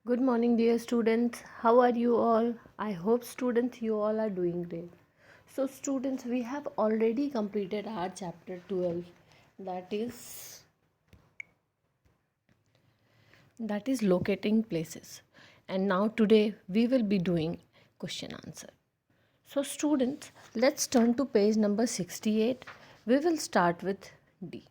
Good morning, dear students. How are you all? I hope, students, you all are doing great. So, students, we have already completed our chapter 12, that is locating places. And now today we will be doing question answer. So, students, let's turn to page number 68. We will start with D.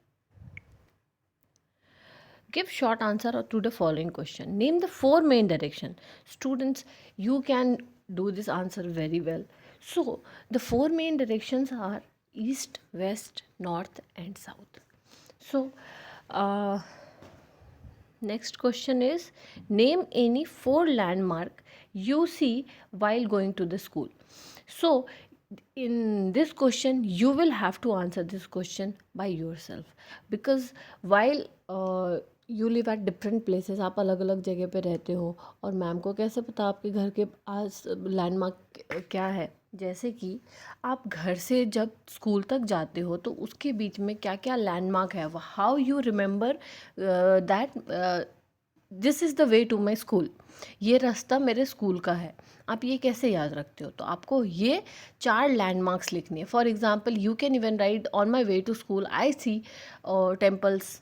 Give short answer to the following question. Name the four main direction. Students, you can do this answer very well. So, the four main directions are east, west, north, and south. So, uh, next question is name any four landmark you see while going to the school. So, in this question you will have to answer this question by yourself because while you live at different places, आप अलग अलग जगह पे रहते हो और ma'am को कैसे पता आपके घर के आस लैंडमार्क क्या है। जैसे कि आप घर से जब स्कूल तक जाते हो तो उसके बीच में क्या क्या लैंडमार्क है, how you remember that this is the way to my school, ये रास्ता मेरे स्कूल का है, आप ये कैसे याद रखते हो। तो आपको ये चार लैंडमार्क्स लिखनी है। For example you can even write on my way to school I see temples,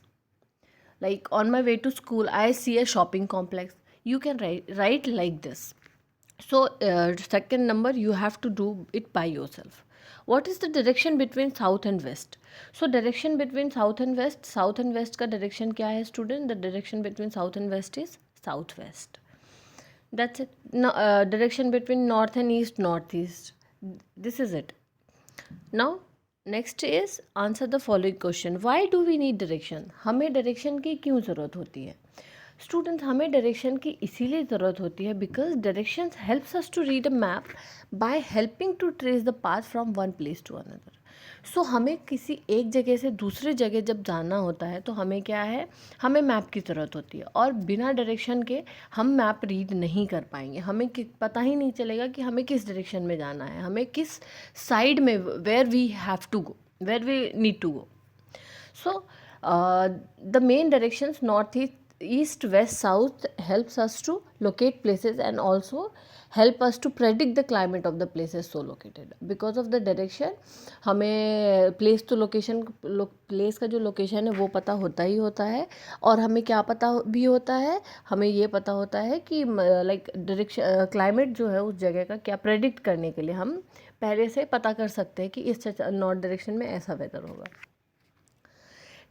like on my way to school I see a shopping complex. You can write like this. So second number you have to do it by yourself. What is the direction between south and west? So direction between south and west का direction क्या है student? The direction between south and west is southwest. That's it. No, direction between north and east, northeast. This is it. Now next is answer the following question. Why do we need direction? हमें direction की क्यों ज़रूरत होती है? Students, हमें direction की इसीलिए ज़रूरत होती है because directions helps us to read a map by helping to trace the path from one place to another. So हमें किसी एक जगह से दूसरे जगह जब जाना होता है तो हमें क्या है, हमें मैप की ज़रूरत होती है और बिना डायरेक्शन के हम मैप रीड नहीं कर पाएंगे। हमें पता ही नहीं चलेगा कि हमें किस डायरेक्शन में जाना है, हमें किस साइड में, where we have to go, where we need to go. So the main directions north, east, west, south helps us to locate places and also help us to predict the climate of the places so located. Because of the direction हमें place to location, place का जो location है वो पता होता ही होता है और हमें क्या पता भी होता है, हमें ये पता होता है कि like direction climate जो है उस जगह का क्या predict करने के लिए हम पहले से पता कर सकते हैं कि इस नॉर्थ डायरेक्शन में ऐसा वेदर होगा।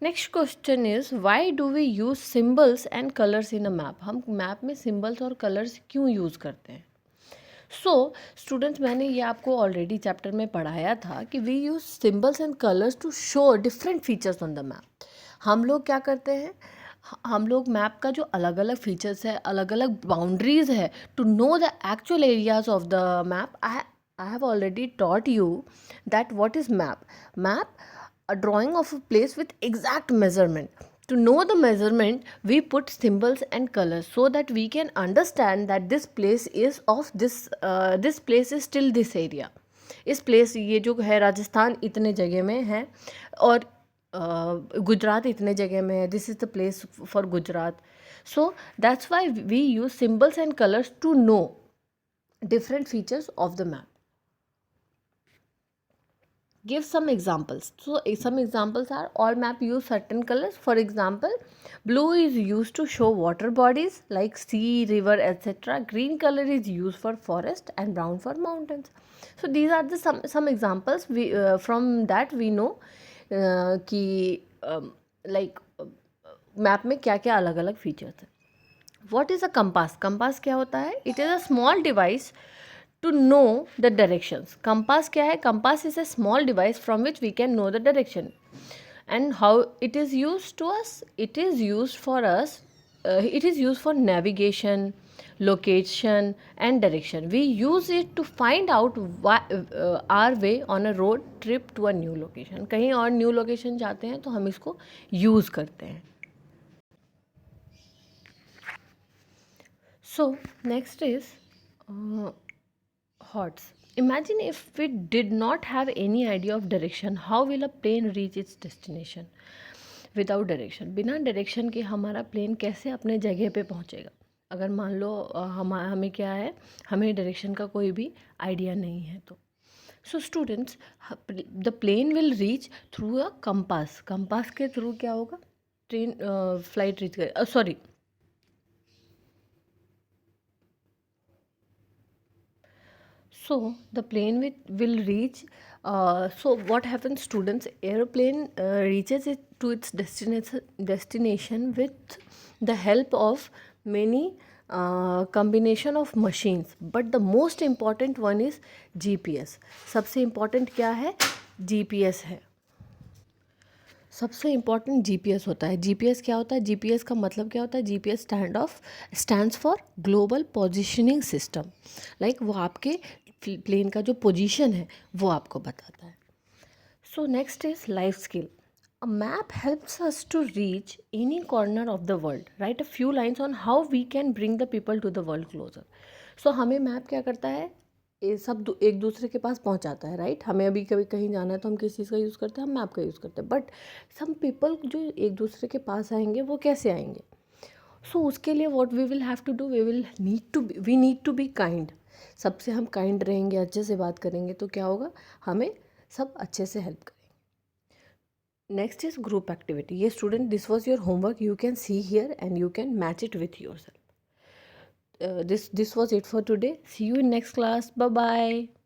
Next question is why do we use symbols and colours in a map? हम मैप में सिम्बल्स और कलर्स क्यों यूज़ करते हैं? सो स्टूडेंट्स, मैंने ये आपको ऑलरेडी चैप्टर में पढ़ाया था कि we use symbols and colours to show different features on the map. हम लोग क्या करते हैं, हम लोग मैप का जो अलग अलग फीचर्स है, अलग अलग बाउंड्रीज है, to know the actual areas of the map. I have already taught you that what is map. Map a drawing of a place with exact measurement. To know the measurement, we put symbols and colors so that we can understand that this place is of this place is still this area. इस place, ये जो है राजस्थान इतने जगह में है और गुजरात इतने जगह में है, this is the place for Gujarat. So that's why we use symbols and colours to know different features of the map. Give some examples. So some examples are all map use certain colors. For example, blue is used to show water bodies like sea, river, etc. Green color is used for forest and brown for mountains. So these are the some examples we from that we know कि like map में क्या क्या अलग अलग features है। What is a compass? Compass क्या होता है? It is a small device to know the directions. Compass क्या है? Compass is a small device from which we can know the direction. And how it is used to us? It is used for us. It is used for navigation, location, and direction. We use it to find out our way on a road trip to a new location. कहीं और new location जाते हैं तो हम इसको use करते हैं. So next is HOTS. Imagine if we did not have any idea of direction, how will a plane reach its destination? Without direction, बिना डायरेक्शन के हमारा प्लेन कैसे अपने जगह पे पहुंचेगा? अगर मान लो हमें क्या है, हमें डायरेक्शन का कोई भी आइडिया नहीं है तो। So students, the plane will reach through a compass. Compass के थ्रू क्या होगा, ट्रेन फ्लाइट रीच करे, sorry, so the plane will reach, so what happens students, airplane reaches it to its destination with the help of many combination of machines, but the most important one is GPS. सबसे important क्या है, GPS है। सबसे important GPS होता है। GPS क्या होता है, जीपीएस का मतलब क्या होता है, GPS stands for global positioning system. Like वो आपके प्लेन का जो पोजीशन है वो आपको बताता है। So next is life skill. A map helps us to reach any corner of the world. Write a few lines on how we can bring the people to the world closer. So हमें map क्या करता है, ये सब एक दूसरे के पास पहुंचाता है। राइट, हमें अभी कभी कहीं जाना है तो हम किस चीज़ का यूज़ करते हैं, हम मैप का यूज़ करते हैं। बट सम पीपल जो एक दूसरे के पास आएंगे वो कैसे आएंगे, सो उसके लिए what we will have to do, we need to be kind. सबसे हम काइंड रहेंगे, अच्छे से बात करेंगे तो क्या होगा, हमें सब अच्छे से हेल्प करेंगे। Next is group activity. ये student, this was your homework, you can see here and you can match it with yourself. This was it for today. See you in next class. Bye bye.